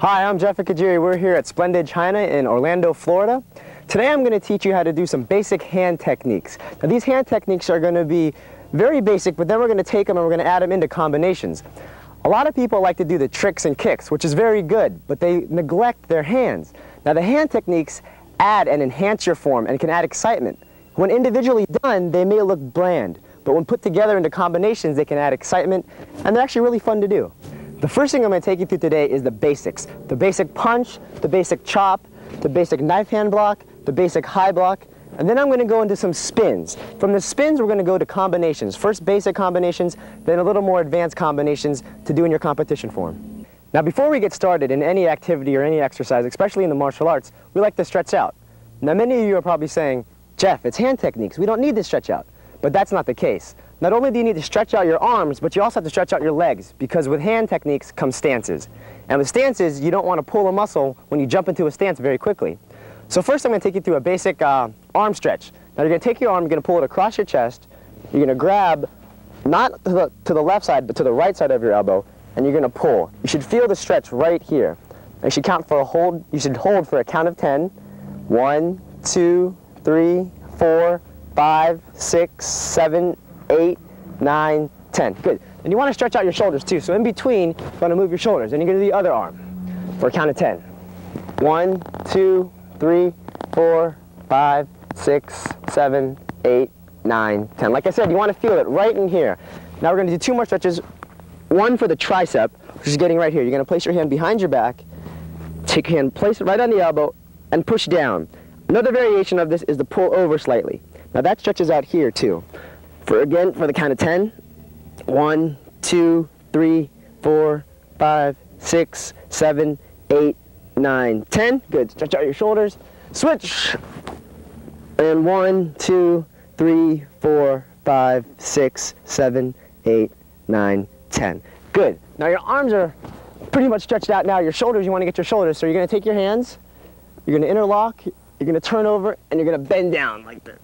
Hi, I'm Jeff Kajiri. We're here at Splendid China in Orlando, Florida. Today I'm going to teach you how to do some basic hand techniques. Now these hand techniques are going to be very basic, but then we're going to take them and we're going to add them into combinations. A lot of people like to do the tricks and kicks, which is very good, but they neglect their hands. Now the hand techniques add and enhance your form and can add excitement. When individually done, they may look bland, but when put together into combinations, they can add excitement, and they're actually really fun to do. The first thing I'm going to take you through today is the basics. The basic punch, the basic chop, the basic knife hand block, the basic high block, and then I'm going to go into some spins. From the spins, we're going to go to combinations. First basic combinations, then a little more advanced combinations to do in your competition form. Now before we get started in any activity or any exercise, especially in the martial arts, we like to stretch out. Now many of you are probably saying, Jeff, it's hand techniques, we don't need to stretch out. But that's not the case. Not only do you need to stretch out your arms, but you also have to stretch out your legs, because with hand techniques come stances. And with stances, you don't want to pull a muscle when you jump into a stance very quickly. So first I'm going to take you through a basic arm stretch. Now you're going to take your arm, you're going to pull it across your chest, you're going to grab, not to the left side, but to the right side of your elbow, and you're going to pull. You should feel the stretch right here. And you should count for a hold, you should hold for a count of 10. 1, 2, 3, 4, 5, 6, 7, 8, 9, 10. Good. And you want to stretch out your shoulders too. So in between, you want to move your shoulders. And you're going to do the other arm for a count of 10. 1, 2, 3, 4, 5, 6, 7, 8, 9, 10. Like I said, you want to feel it right in here. Now we're going to do two more stretches. One for the tricep, which is getting right here. You're going to place your hand behind your back, take your hand, place it right on the elbow, and push down. Another variation of this is to pull over slightly. Now that stretches out here too. For the count of 10. 1, 2, 3, 4, 5, 6, 7, 8, 9, 10. Good. Stretch out your shoulders. Switch. And 1, 2, 3, 4, 5, 6, 7, 8, 9, 10. Good. Now your arms are pretty much stretched out now. Your shoulders, you want to get your shoulders. So you're going to take your hands, you're going to interlock, you're going to turn over, and you're going to bend down like this.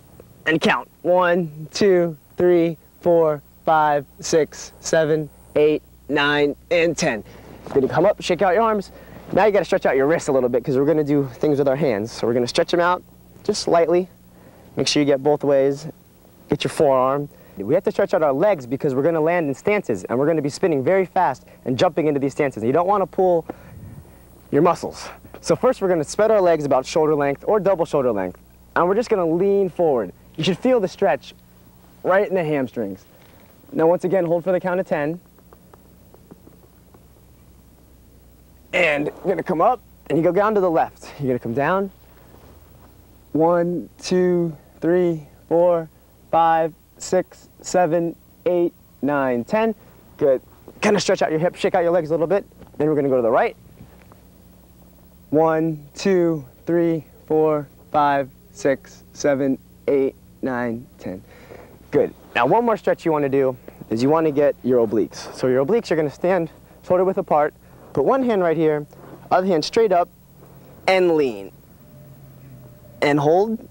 And count. 1, 2, 3, 4, 5, 6, 7, 8, 9, and 10. Good to come up, shake out your arms. Now you got to stretch out your wrists a little bit, because we're going to do things with our hands. So we're going to stretch them out just slightly. Make sure you get both ways. Get your forearm. We have to stretch out our legs because we're going to land in stances, and we're going to be spinning very fast and jumping into these stances. You don't want to pull your muscles. So first we're going to spread our legs about shoulder length or double shoulder length, and we're just going to lean forward. You should feel the stretch right in the hamstrings. Now once again, hold for the count of 10. And you're going to come up, and you go down to the left. You're going to come down. 1, 2, 3, 4, 5, 6, 7, 8, 9, 10. Good. Kind of stretch out your hips, shake out your legs a little bit. Then we're going to go to the right. 1, 2, 3, 4, 5, 6, 7, 8, 9, 10. Good. Now one more stretch you want to do is you want to get your obliques. So your obliques, you're going to stand shoulder width apart, put one hand right here, other hand straight up, and lean. And hold.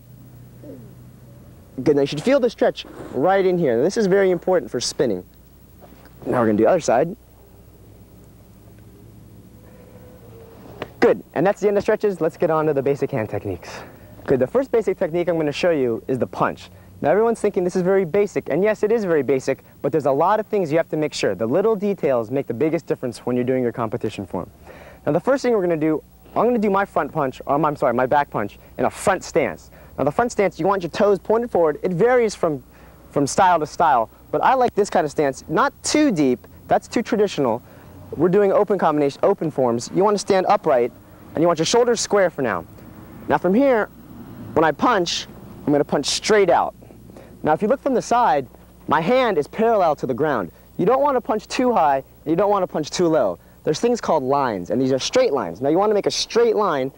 Good. Now you should feel the stretch right in here. Now, this is very important for spinning. Now we're going to do the other side. Good. And that's the end of stretches. Let's get on to the basic hand techniques. Good. The first basic technique I'm going to show you is the punch. Now everyone's thinking this is very basic, and yes, it is very basic, but there's a lot of things you have to make sure. The little details make the biggest difference when you're doing your competition form. Now the first thing we're going to do, I'm going to do my front punch, or my back punch in a front stance. Now the front stance, you want your toes pointed forward. It varies from style to style, but I like this kind of stance. Not too deep, that's too traditional. We're doing open combination, open forms. You want to stand upright, and you want your shoulders square for now. Now from here, when I punch, I'm going to punch straight out. Now if you look from the side, my hand is parallel to the ground. You don't want to punch too high, and you don't want to punch too low. There's things called lines, and these are straight lines. Now you want to make a straight line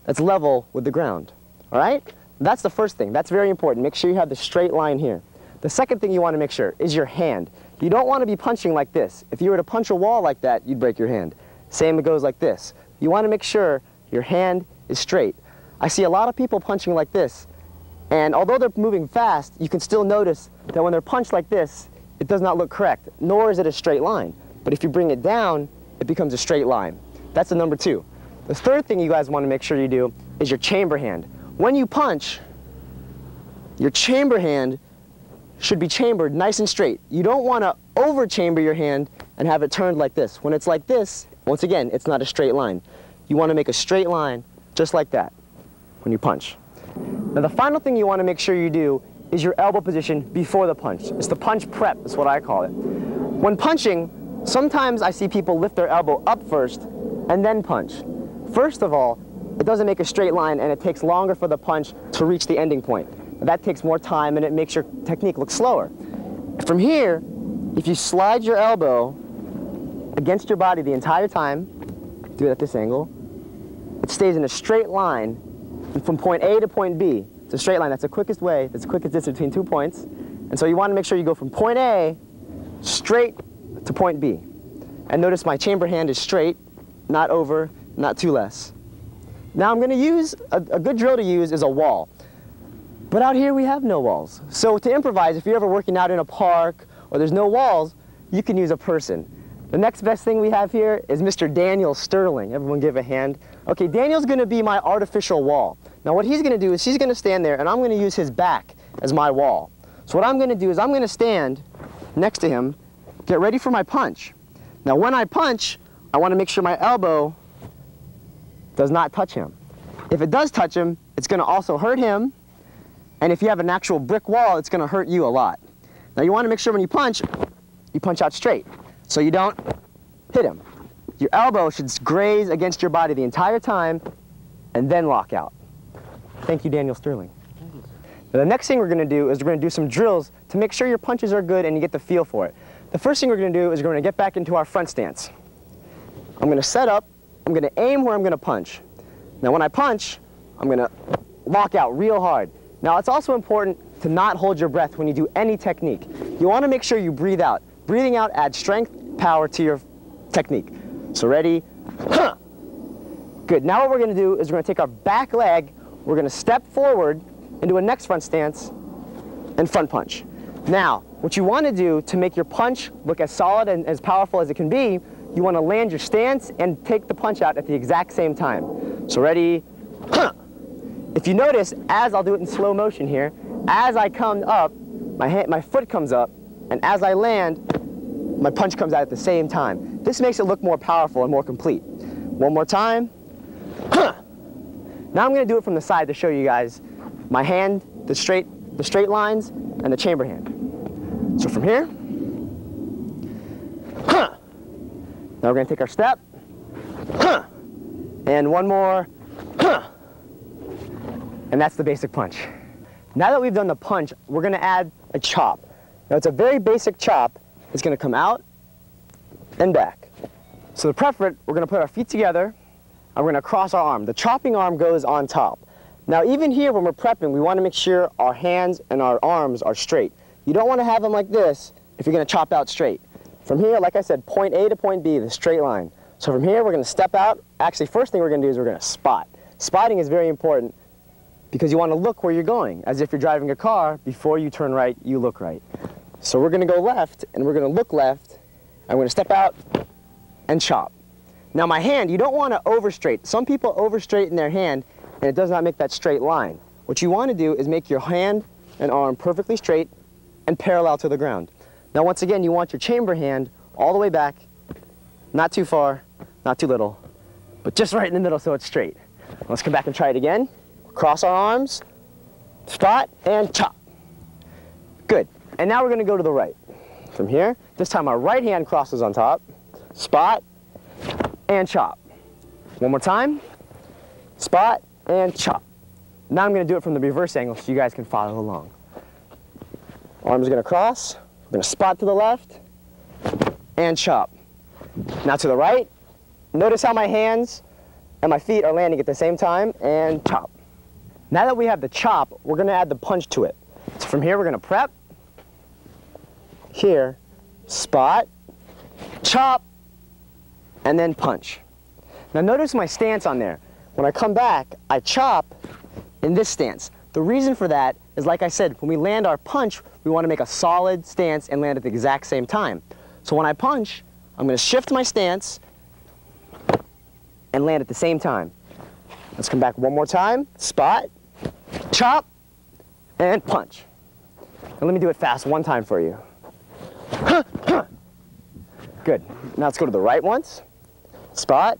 that's level with the ground. All right? That's the first thing. That's very important. Make sure you have the straight line here. The second thing you want to make sure is your hand. You don't want to be punching like this. If you were to punch a wall like that, you'd break your hand. Same, it goes like this. You want to make sure your hand is straight. I see a lot of people punching like this, and although they're moving fast, you can still notice that when they're punched like this, it does not look correct, nor is it a straight line. But if you bring it down, it becomes a straight line. That's the number two. The third thing you guys want to make sure you do is your chamber hand. When you punch, your chamber hand should be chambered nice and straight. You don't want to over chamber your hand and have it turned like this. When it's like this, once again, it's not a straight line. You want to make a straight line just like that when you punch. Now the final thing you want to make sure you do is your elbow position before the punch. It's the punch prep, is what I call it. When punching, sometimes I see people lift their elbow up first and then punch. First of all, it doesn't make a straight line and it takes longer for the punch to reach the ending point. That takes more time and it makes your technique look slower. From here, if you slide your elbow against your body the entire time, do it at this angle, it stays in a straight line from point A to point B. It's a straight line. That's the quickest way. That's the quickest distance between 2 points. And so you want to make sure you go from point A straight to point B. And notice my chamber hand is straight, not over, not too less. Now I'm going to use, a good drill to use is a wall. But out here we have no walls. So to improvise, if you're ever working out in a park or there's no walls, you can use a person. The next best thing we have here is Mr. Daniel Sterling. Everyone give a hand. Okay, Daniel's going to be my artificial wall. Now what he's going to do is he's going to stand there and I'm going to use his back as my wall. So what I'm going to do is I'm going to stand next to him, get ready for my punch. Now when I punch, I want to make sure my elbow does not touch him. If it does touch him, it's going to also hurt him. And if you have an actual brick wall, it's going to hurt you a lot. Now you want to make sure when you punch out straight, so you don't hit him. Your elbow should graze against your body the entire time, and then lock out. Thank you, Daniel Sterling. Now, the next thing we're going to do is we're going to do some drills to make sure your punches are good and you get the feel for it. The first thing we're going to do is we're going to get back into our front stance. I'm going to set up, I'm going to aim where I'm going to punch. Now when I punch, I'm going to lock out real hard. Now it's also important to not hold your breath when you do any technique. You want to make sure you breathe out. Breathing out adds strength, power to your technique. So ready? Good. Now what we're going to do is we're going to take our back leg, we're going to step forward into a next front stance and front punch. Now, what you want to do to make your punch look as solid and as powerful as it can be, you want to land your stance and take the punch out at the exact same time. So ready? If you notice, as I'll do it in slow motion here, as I come up, my foot comes up, and as I land, my punch comes out at the same time. This makes it look more powerful and more complete. One more time. Now I'm going to do it from the side to show you guys my hand, the straight lines, and the chamber hand. So from here, now we're going to take our step, and one more, and that's the basic punch. Now that we've done the punch, we're going to add a chop. Now it's a very basic chop. It's going to come out and back. So to prep for it, we're going to put our feet together and we're going to cross our arm. The chopping arm goes on top. Now even here when we're prepping, we want to make sure our hands and our arms are straight. You don't want to have them like this if you're going to chop out straight. From here, like I said, point A to point B, the straight line. So from here, we're going to step out. Actually, first thing we're going to do is we're going to spot. Spotting is very important because you want to look where you're going. As if you're driving a car, before you turn right, you look right. So we're going to go left, and we're going to look left, and we're going to step out and chop. Now my hand, you don't want to overstraight. Some people overstraighten their hand, and it does not make that straight line. What you want to do is make your hand and arm perfectly straight and parallel to the ground. Now once again, you want your chamber hand all the way back, not too far, not too little, but just right in the middle so it's straight. Let's come back and try it again. Cross our arms, spot, and chop. Good. And now we're going to go to the right. From here, this time our right hand crosses on top, spot, and chop. One more time, spot, and chop. Now I'm going to do it from the reverse angle so you guys can follow along. Arms are going to cross, we're going to spot to the left, and chop. Now to the right, notice how my hands and my feet are landing at the same time, and chop. Now that we have the chop, we're going to add the punch to it. So from here we're going to prep, here, spot, chop, and then punch. Now notice my stance on there. When I come back, I chop in this stance. The reason for that is, like I said, when we land our punch, we want to make a solid stance and land at the exact same time. So when I punch, I'm going to shift my stance, and land at the same time. Let's come back one more time. Spot, chop, and punch. And let me do it fast one time for you. Good. Now let's go to the right once. Spot,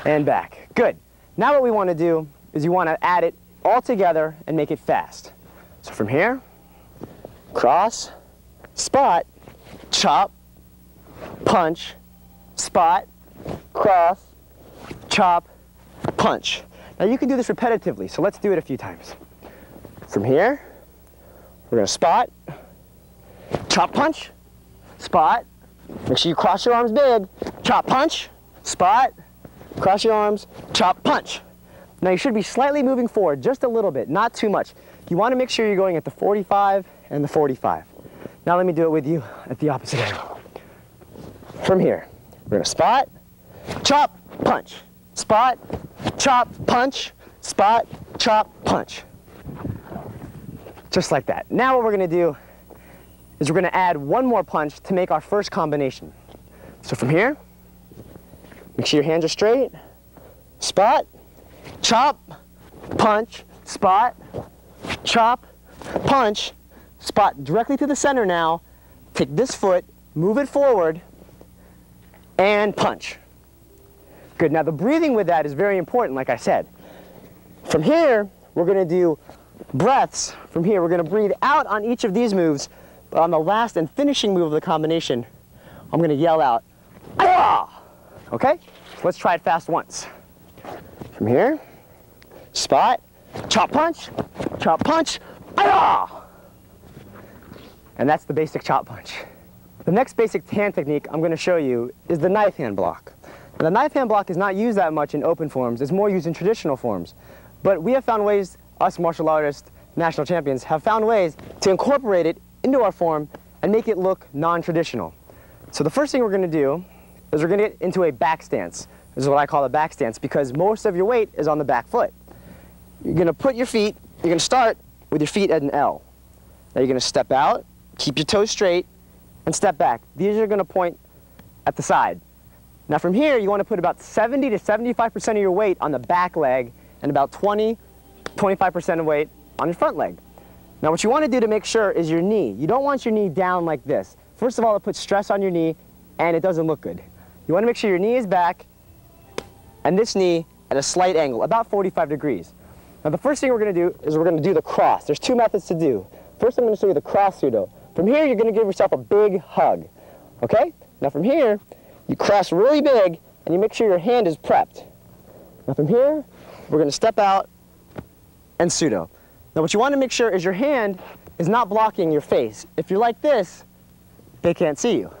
and back. Good. Now what we want to do is you want to add it all together and make it fast. So from here, cross, spot, chop, punch, spot, cross, chop, punch. Now you can do this repetitively, so let's do it a few times. From here, we're going to spot, chop, punch, spot, make sure you cross your arms big, chop, punch, spot, cross your arms, chop, punch. Now you should be slightly moving forward, just a little bit, not too much. You want to make sure you're going at the 45 and the 45. Now let me do it with you at the opposite angle. From here, we're going to spot, chop, punch, spot, chop, punch, spot, chop, punch. Just like that. Now what we're going to do is we're going to add one more punch to make our first combination. So from here, make sure your hands are straight, spot, chop, punch, spot, chop, punch, spot directly to the center now. Take this foot, move it forward, and punch. Good. Now the breathing with that is very important, like I said. From here, we're going to do breaths. From here, we're going to breathe out on each of these moves, but on the last and finishing move of the combination, I'm going to yell out, ah! Okay? So let's try it fast once. From here, spot, chop, punch, ah! And that's the basic chop punch. The next basic hand technique I'm going to show you is the knife hand block. Now, the knife hand block is not used that much in open forms. It's more used in traditional forms. But we have found ways, us martial artists, national champions, have found ways to incorporate it into our form and make it look non-traditional. So the first thing we're going to do is we're going to get into a back stance. This is what I call a back stance because most of your weight is on the back foot. You're going to put your feet, you're going to start with your feet at an L. Now you're going to step out, keep your toes straight, and step back. These are going to point at the side. Now from here, you want to put about 70 to 75% of your weight on the back leg and about 20–25% of weight on your front leg. Now what you want to do to make sure is your knee. You don't want your knee down like this. First of all, it puts stress on your knee and it doesn't look good. You want to make sure your knee is back and this knee at a slight angle, about 45 degrees. Now the first thing we're going to do is we're going to do the cross. There's two methods to do. First I'm going to show you the cross pseudo. From here you're going to give yourself a big hug. Okay? Now from here, you cross really big and you make sure your hand is prepped. Now from here, we're going to step out and pseudo. Now what you want to make sure is your hand is not blocking your face. If you're like this, they can't see you.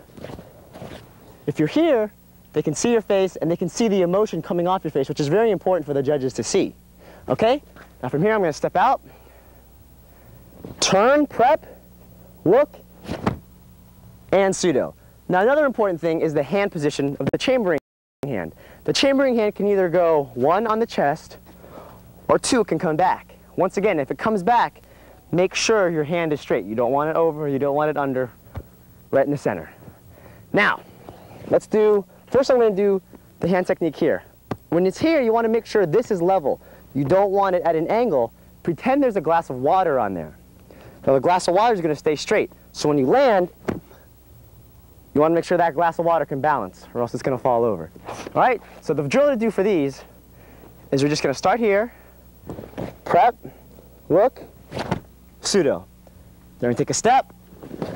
If you're here, they can see your face and they can see the emotion coming off your face, which is very important for the judges to see. Okay? Now from here I'm going to step out, turn, prep, look, and pseudo. Now another important thing is the hand position of the chambering hand. The chambering hand can either go 1 on the chest or 2 can come back. Once again, if it comes back, make sure your hand is straight. You don't want it over, you don't want it under, right in the center. Now, first I'm going to do the hand technique here. When it's here, you want to make sure this is level. You don't want it at an angle. Pretend there's a glass of water on there. Now the glass of water is going to stay straight. So when you land, you want to make sure that glass of water can balance, or else it's going to fall over. All right? So the drill to do for these is we're just going to start here, prep, look, pseudo. Then we take a step,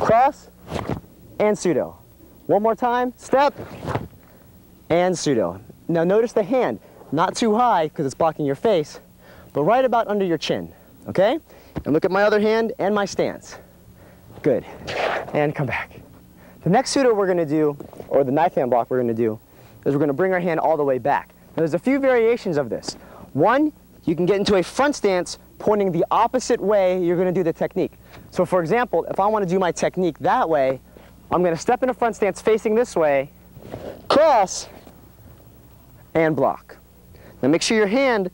cross, and pseudo. One more time, step, and pseudo. Now notice the hand, not too high because it's blocking your face, but right about under your chin, okay? And look at my other hand and my stance. Good. And come back. The next pseudo we're going to do, or the knife hand block we're going to do, is we're going to bring our hand all the way back. Now there's a few variations of this. One, you can get into a front stance pointing the opposite way you're going to do the technique. So for example, if I want to do my technique that way, I'm going to step in a front stance facing this way, cross, and block. Now make sure your hand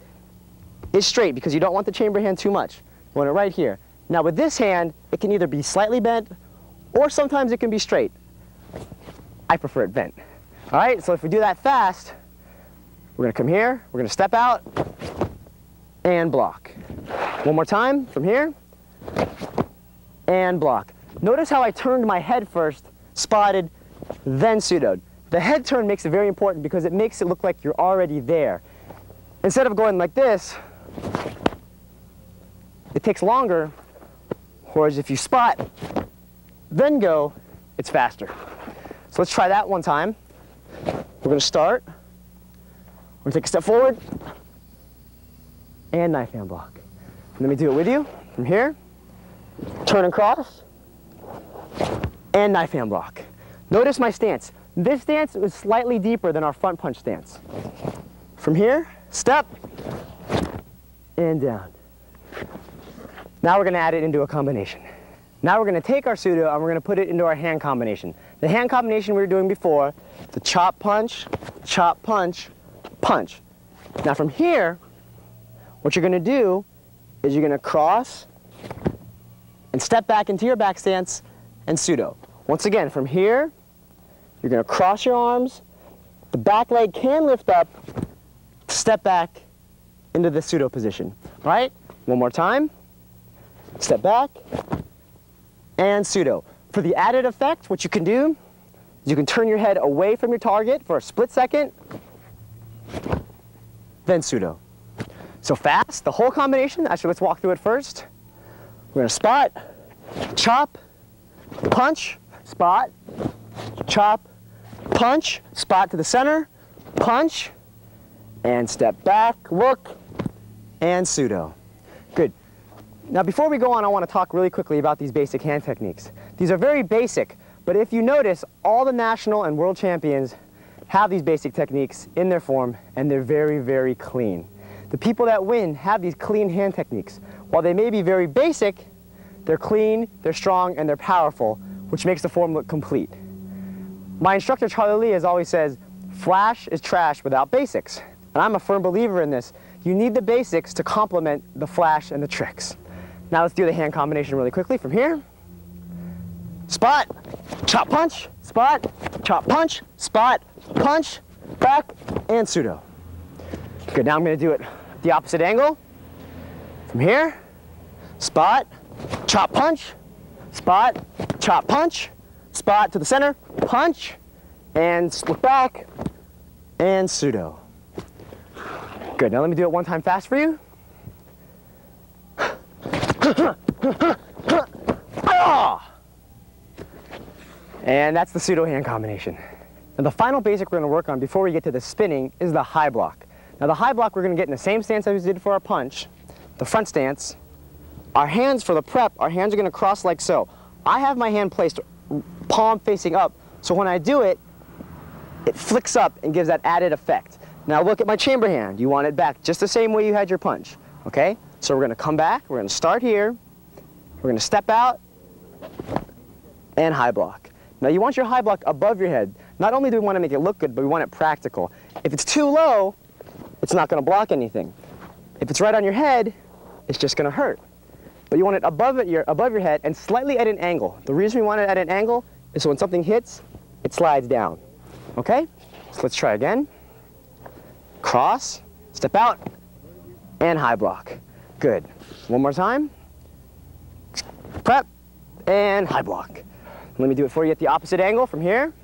is straight because you don't want the chamber hand too much. You want it right here. Now with this hand, it can either be slightly bent or sometimes it can be straight. I prefer it bent. All right, so if we do that fast, we're gonna come here, we're gonna step out, and block. One more time, from here, and block. Notice how I turned my head first, spotted, then pseudoed. The head turn makes it very important because it makes it look like you're already there. Instead of going like this, it takes longer, whereas if you spot, then go, it's faster. So let's try that one time. We're gonna start, we're gonna take a step forward, and knife hand block. Let me do it with you, from here, turn and cross, and knife hand block. Notice my stance. This stance is slightly deeper than our front punch stance. From here, step, and down. Now we're gonna add it into a combination. Now we're gonna take our pseudo and we're gonna put it into our hand combination. The hand combination we were doing before, the chop, punch, punch. Now from here, what you're gonna do is you're gonna cross and step back into your back stance and pseudo. Once again, from here, you're gonna cross your arms, the back leg can lift up, step back into the pseudo position. All right, one more time, step back, and pseudo. For the added effect, what you can do is you can turn your head away from your target for a split second, then pseudo. So fast, the whole combination. Actually, let's walk through it first. We're gonna spot, chop, punch, spot, chop, punch, spot to the center, punch, and step back, look, and pseudo. Good. Now before we go on, I want to talk really quickly about these basic hand techniques. These are very basic, but if you notice, all the national and world champions have these basic techniques in their form, and they're very, very clean. The people that win have these clean hand techniques. While they may be very basic, they're clean, they're strong, and they're powerful, which makes the form look complete. My instructor, Charlie Lee, has always says, flash is trash without basics. And I'm a firm believer in this. You need the basics to complement the flash and the tricks. Now let's do the hand combination really quickly from here. Spot, chop, punch, spot, chop, punch, spot, punch, back, and pseudo. Good, now I'm gonna do it the opposite angle. From here, spot, chop, punch, spot, chop, punch, spot to the center, punch, and split back, and pseudo. Good, now let me do it one time fast for you. And that's the pseudo hand combination. Now the final basic we're going to work on before we get to the spinning is the high block. Now the high block we're going to get in the same stance as we did for our punch, the front stance. Our hands for the prep, our hands are going to cross like so. I have my hand placed palm facing up, so when I do it, it flicks up and gives that added effect. Now look at my chamber hand. You want it back just the same way you had your punch, okay? So we're going to come back, we're going to start here, we're going to step out, and high block. Now you want your high block above your head. Not only do we want to make it look good, but we want it practical. If it's too low, it's not going to block anything. If it's right on your head, it's just going to hurt. But you want it above your head and slightly at an angle. The reason we want it at an angle is so when something hits, it slides down. Okay? So let's try again. Cross, step out, and high block. Good. One more time. Prep, and high block. Let me do it for you at the opposite angle from here.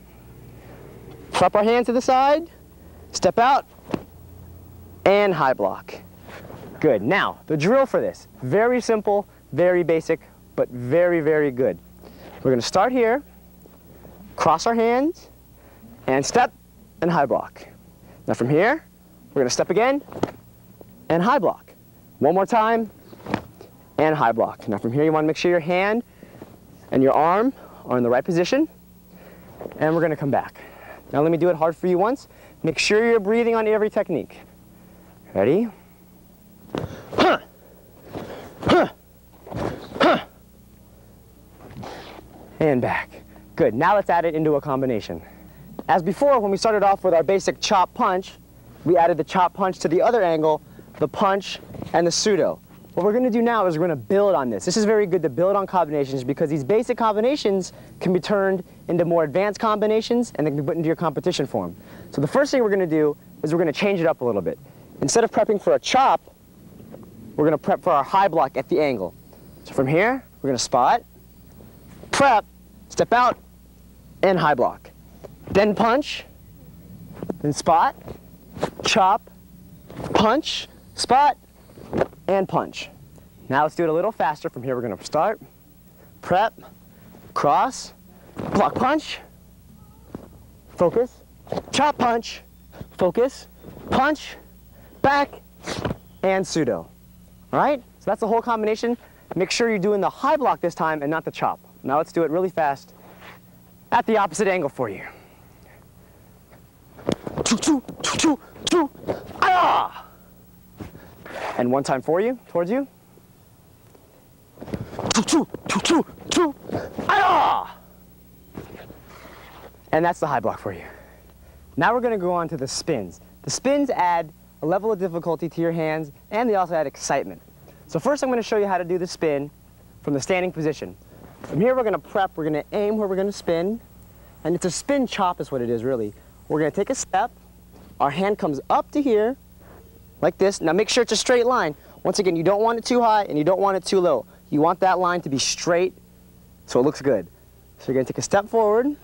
Prep our hand to the side, step out, and high block. Good. Now, the drill for this, very simple, very basic, but very, very good. We're going to start here, cross our hands, and step, and high block. Now from here, we're going to step again, and high block. One more time, and high block. Now from here, you want to make sure your hand and your arm are in the right position, and we're going to come back. Now let me do it hard for you once. Make sure you're breathing on every technique. Ready? And back. Good, now let's add it into a combination. As before, when we started off with our basic chop punch, we added the chop punch to the other angle, the punch and the pseudo. what we're going to do now is we're going to build on this. This is very good to build on combinations because these basic combinations can be turned into more advanced combinations and they can be put into your competition form. So the first thing we're going to do is we're going to change it up a little bit. Instead of prepping for a chop, we're going to prep for our high block at the angle. So from here, we're going to spot, prep, step out, and high block. Then punch, then spot, chop, punch, spot, and punch. Now let's do it a little faster. From here we're going to start, prep, cross, block punch, focus, chop punch, focus, punch, back, and pseudo. All right? So that's the whole combination. Make sure you're doing the high block this time and not the chop. Now let's do it really fast at the opposite angle for you. Choo, choo, choo, choo, ah! And one time for you, towards you. Choo, choo, choo, choo, choo, ah! And that's the high block for you. Now we're going to go on to the spins. The spins add a level of difficulty to your hands, and they also add excitement. So first I'm going to show you how to do the spin from the standing position. From here we're going to prep, we're going to aim where we're going to spin, and it's a spin chop is what it is really. We're going to take a step, our hand comes up to here, like this. Now make sure it's a straight line. Once again, you don't want it too high and you don't want it too low. You want that line to be straight so it looks good. So you're going to take a step forward.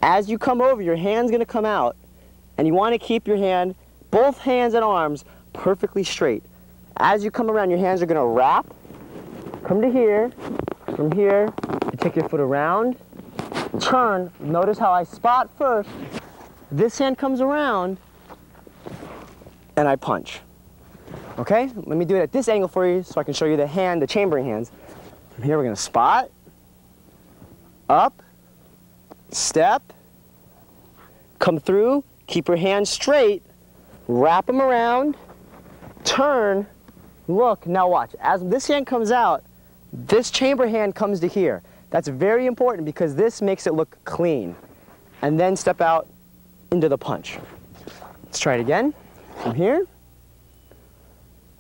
As you come over, your hand's going to come out, and you want to keep your hand, both hands and arms, perfectly straight. As you come around, your hands are going to wrap, come to here, from here, you take your foot around, turn, notice how I spot first, this hand comes around, and I punch. Okay, let me do it at this angle for you so I can show you the hand, the chambering hands. From here we're going to spot, up, step, come through, keep your hands straight, wrap them around, turn, look, now watch. As this hand comes out, this chamber hand comes to here. That's very important because this makes it look clean. And then step out into the punch. Let's try it again. From here,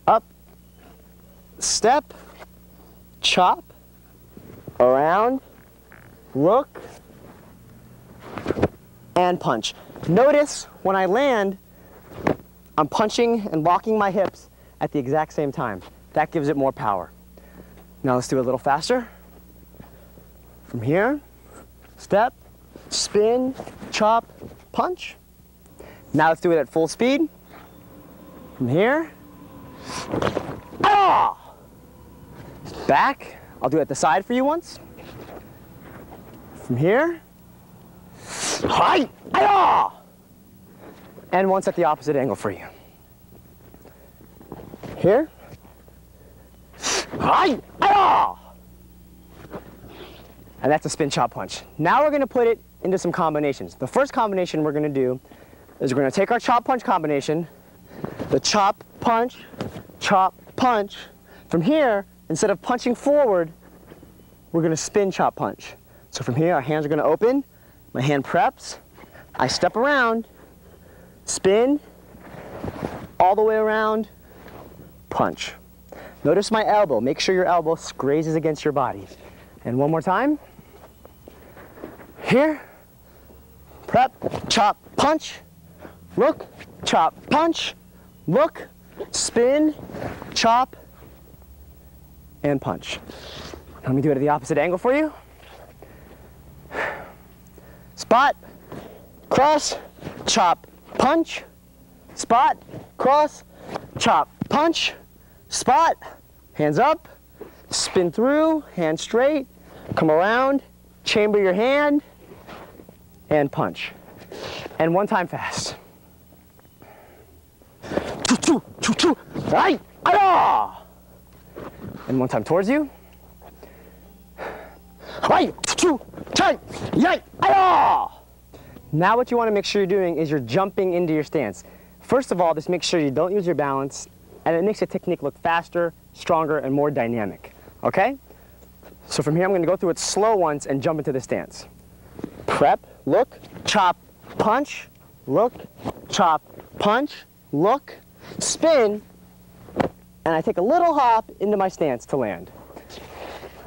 up, step, chop, around, look, and punch. Notice when I land, I'm punching and locking my hips at the exact same time. That gives it more power. Now let's do it a little faster. From here, step, spin, chop, punch. Now let's do it at full speed. From here, ah! Back. I'll do it at the side for you once. From here, hi, ah! And once at the opposite angle for you. Here, hi, ah! And that's a spin chop punch. Now we're going to put it into some combinations. The first combination we're going to do is we're going to take our chop punch combination, the chop punch, chop punch. From here, instead of punching forward, we're going to spin chop punch. So from here, our hands are going to open, my hand preps, I step around, spin, all the way around, punch. Notice my elbow. Make sure your elbow grazes against your body. And one more time. Here, prep, chop, punch, look, chop, punch, look, spin, chop, and punch. Let me do it at the opposite angle for you. Spot, cross, chop, punch, spot, cross, chop, punch, spot, hands up, spin through, hand straight, come around, chamber your hand, and punch. And one time fast. Choo, choo, choo, right, ah! And one time towards you. Right, choo, choo, yay, ah! Now what you want to make sure you're doing is you're jumping into your stance. First of all, just make sure you don't use your balance, and it makes your technique look faster, stronger, and more dynamic. Okay? So from here, I'm going to go through it slow once and jump into the stance. Prep, look, chop, punch, look, chop, punch, look, spin, and I take a little hop into my stance to land.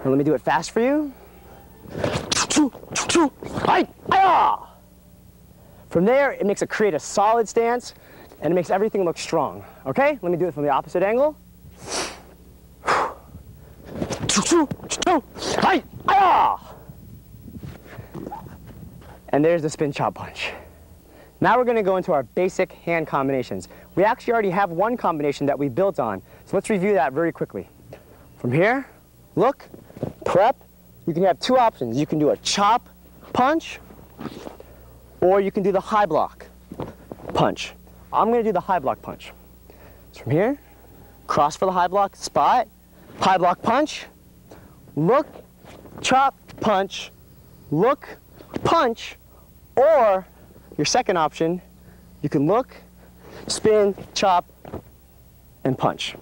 Now let me do it fast for you. From there, it makes it create a solid stance, and it makes everything look strong. Okay? Let me do it from the opposite angle. And there's the spin chop punch. Now we're going to go into our basic hand combinations. We actually already have one combination that we built on, so let's review that very quickly. From here, look, prep, you can have two options. You can do a chop punch, or you can do the high block punch. I'm going to do the high block punch. So from here, cross for the high block, spot, high block punch, look, chop, punch, look, punch, or your second option, you can look, spin, chop, and punch.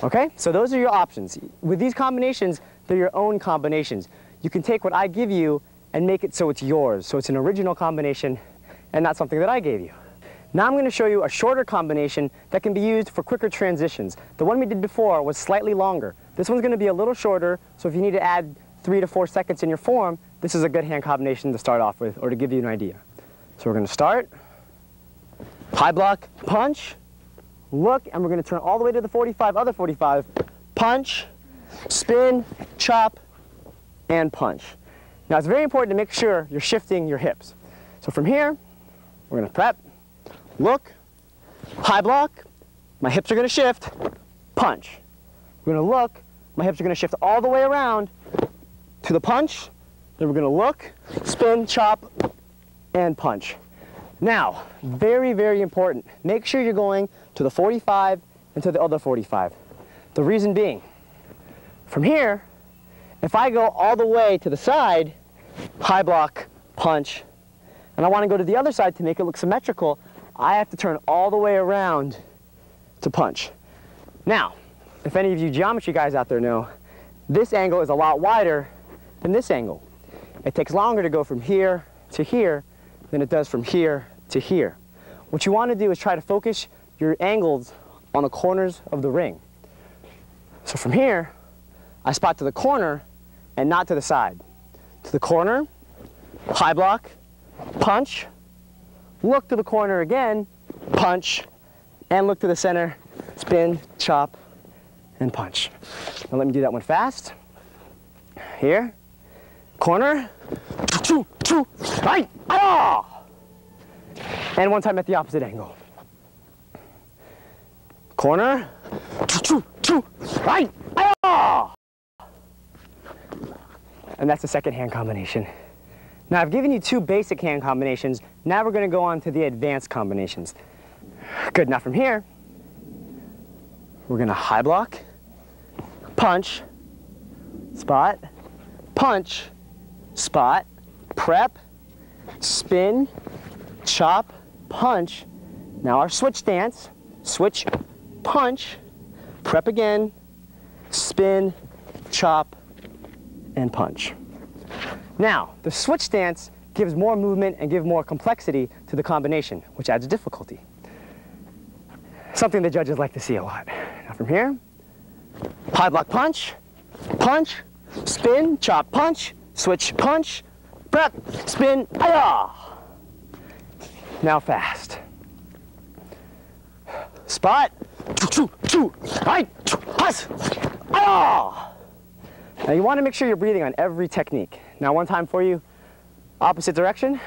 Okay, so those are your options. With these combinations, they're your own combinations. You can take what I give you and make it so it's yours, so it's an original combination and not something that I gave you. Now I'm going to show you a shorter combination that can be used for quicker transitions. The one we did before was slightly longer. This one's going to be a little shorter, so if you need to add 3 to 4 seconds in your form, this is a good hand combination to start off with or to give you an idea. So we're going to start, high block, punch, look, and we're going to turn all the way to the 45, other 45, punch, spin, chop, and punch. Now it's very important to make sure you're shifting your hips. So from here, we're going to prep, look, high block, my hips are going to shift, punch. We're going to look, my hips are going to shift all the way around to the punch, then we're going to look, spin, chop, and punch. Now, very, very important, make sure you're going to the 45 and to the other 45. The reason being, from here, if I go all the way to the side, high block, punch, and I want to go to the other side to make it look symmetrical, I have to turn all the way around to punch. Now, if any of you geometry guys out there know, this angle is a lot wider than this angle. It takes longer to go from here to here than it does from here to here. What you want to do is try to focus your angles on the corners of the ring. So from here, I spot to the corner and not to the side. To the corner, high block, punch, look to the corner again, punch, and look to the center, spin, chop, and punch. Now let me do that one fast. Here, corner, right, and one time at the opposite angle. Corner, right, and that's the second hand combination. Now I've given you two basic hand combinations. Now we're going to go on to the advanced combinations. Good, now from here, we're going to high block, punch, spot, punch, spot, prep, spin, chop, punch. Now our switch stance, switch, punch, prep again, spin, chop, and punch. Now, the switch stance gives more movement and gives more complexity to the combination, which adds difficulty. Something the judges like to see a lot. Now from here, high block punch, punch, spin, chop, punch, switch, punch, prep, spin, Now fast. Spot, right, Now you want to make sure you're breathing on every technique. Now one time for you, opposite direction.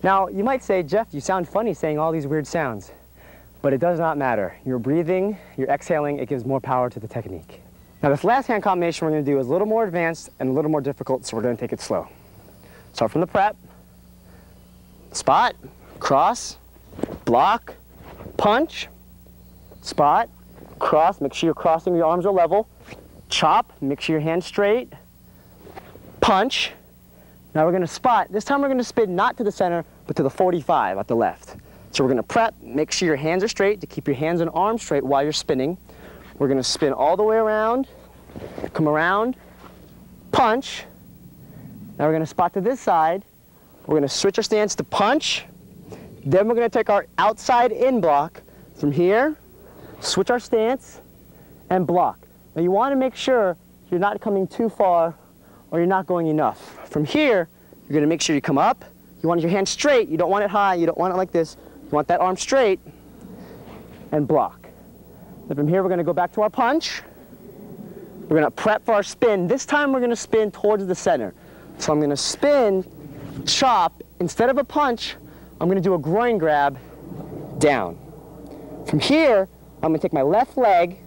Now you might say, Jeff, you sound funny saying all these weird sounds, but it does not matter. You're breathing, you're exhaling, it gives more power to the technique. Now this last hand combination we're going to do is a little more advanced and a little more difficult, so we're going to take it slow. Start from the prep, spot, cross, block, punch, spot, cross, make sure you're crossing, your arms are level, chop, make sure your hand's straight, punch. Now we're going to spot. This time we're going to spin not to the center, but to the 45 at the left. So we're going to prep, make sure your hands are straight, to keep your hands and arms straight while you're spinning. We're going to spin all the way around, come around, punch. Now we're going to spot to this side, we're going to switch our stance to punch. Then we're going to take our outside in block from here, switch our stance, and block. Now you want to make sure you're not coming too far or you're not going enough. From here, you're going to make sure you come up. You want your hand straight. You don't want it high. You don't want it like this. You want that arm straight and block. Then from here, we're going to go back to our punch. We're going to prep for our spin. This time, we're going to spin towards the center. So I'm going to spin, chop. Instead of a punch, I'm going to do a groin grab down. From here, I'm going to take my left leg,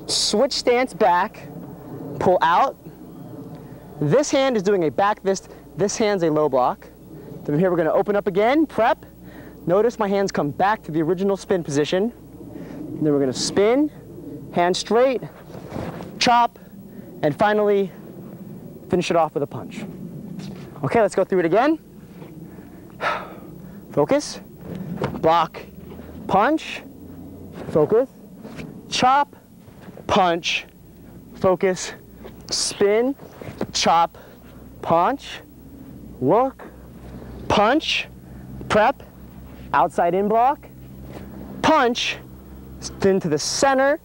switch stance back, pull out. This hand is doing a back fist. This hand's a low block. Then from here, we're going to open up again, prep. Notice my hands come back to the original spin position. And then we're going to spin, hand straight, chop, and finally finish it off with a punch. Okay, let's go through it again. Focus, block, punch, focus, chop, punch, focus, spin, chop, punch, look, punch, prep, outside in block, punch, spin to the center,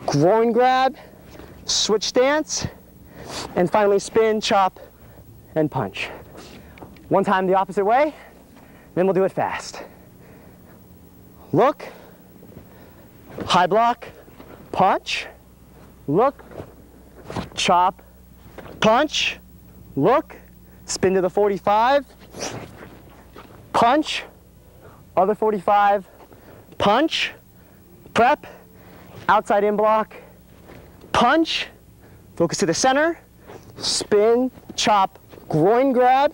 groin grab, switch stance, and finally spin, chop, and punch. One time the opposite way, then we'll do it fast. Look, high block, punch, look, chop, punch, look, spin to the 45, punch, other 45, punch, prep, outside in block, punch, focus to the center, spin, chop, groin grab,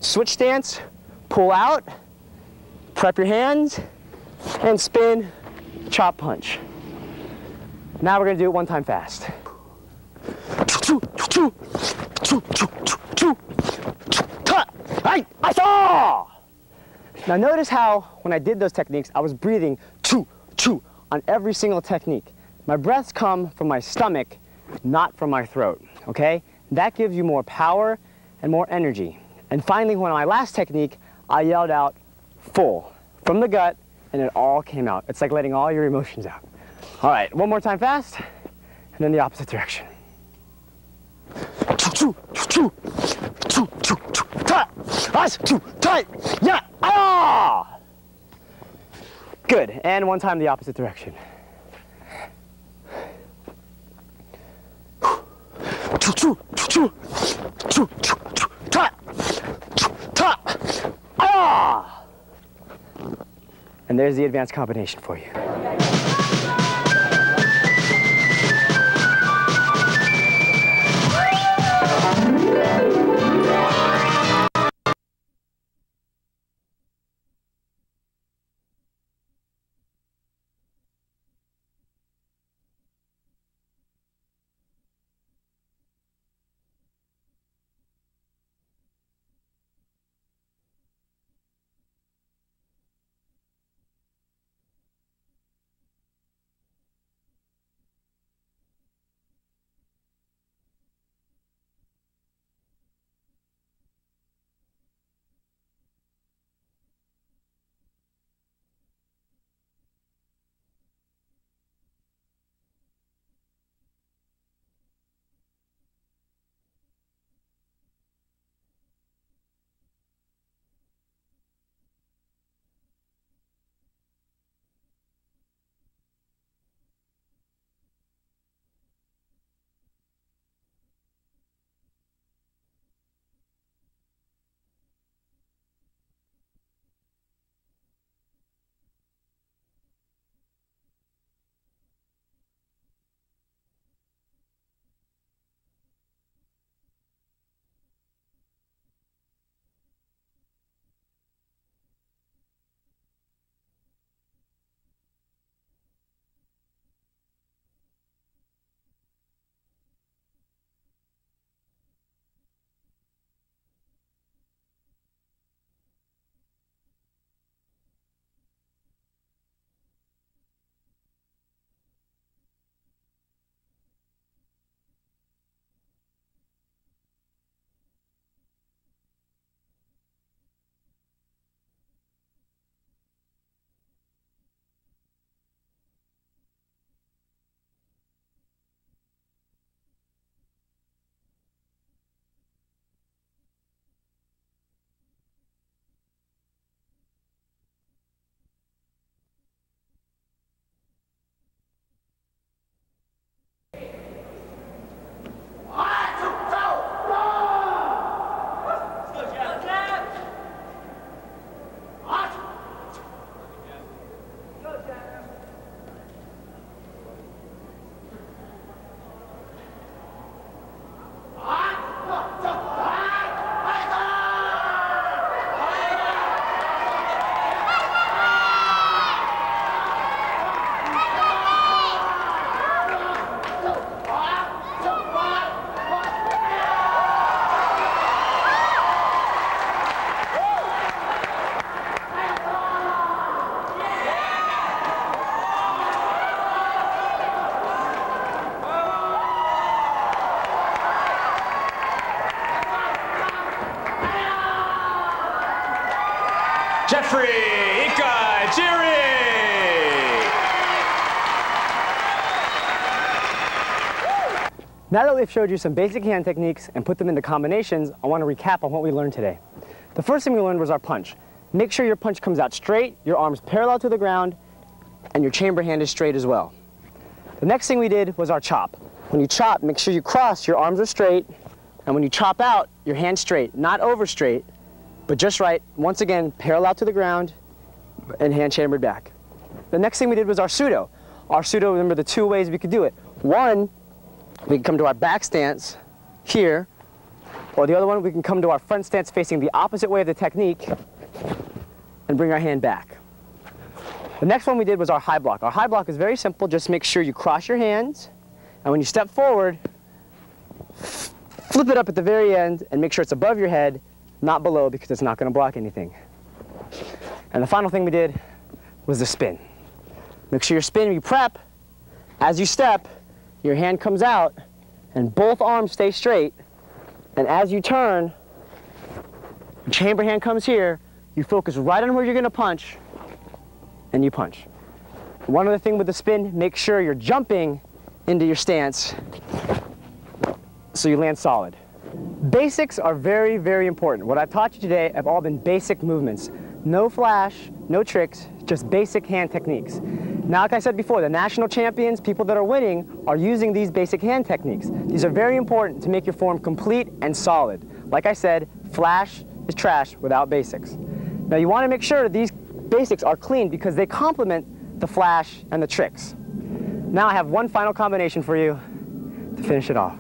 switch stance, pull out, prep your hands, and spin, chop, punch. Now we're going to do it one time fast. I saw! Now notice how when I did those techniques, I was breathing on every single technique. My breaths come from my stomach, not from my throat, okay? That gives you more power and more energy. And finally, when my last technique, I yelled out full from the gut, and it all came out. It's like letting all your emotions out. All right, one more time fast, and then the opposite direction. Good, and one time the opposite direction. And there's the advanced combination for you. Jeffrey Ikajiri. Now that we've showed you some basic hand techniques and put them into combinations, I want to recap on what we learned today. The first thing we learned was our punch. Make sure your punch comes out straight, your arms parallel to the ground, and your chamber hand is straight as well. The next thing we did was our chop. When you chop, make sure you cross, your arms are straight, and when you chop out, your hand straight, not over straight, but just right, once again, parallel to the ground, and hand chambered back. The next thing we did was our pseudo. Our pseudo, remember the two ways we could do it. One, we can come to our back stance here, or the other one, we can come to our front stance facing the opposite way of the technique and bring our hand back. The next one we did was our high block. Our high block is very simple. Just make sure you cross your hands, and when you step forward, flip it up at the very end and make sure it's above your head, not below, because it's not going to block anything. And the final thing we did was the spin. Make sure you're spinning, you prep. As you step, your hand comes out and both arms stay straight, and as you turn, your chamber hand comes here, you focus right on where you're going to punch, and you punch. One other thing with the spin, make sure you're jumping into your stance so you land solid. Basics are very, very important. What I've taught you today have all been basic movements. No flash, no tricks, just basic hand techniques. Now, like I said before, the national champions, people that are winning, are using these basic hand techniques. These are very important to make your form complete and solid. Like I said, flash is trash without basics. Now, you want to make sure that these basics are clean because they complement the flash and the tricks. Now I have one final combination for you to finish it off.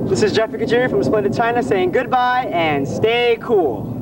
This is Jeffrey Ikajiri from Splendid China saying goodbye and stay cool.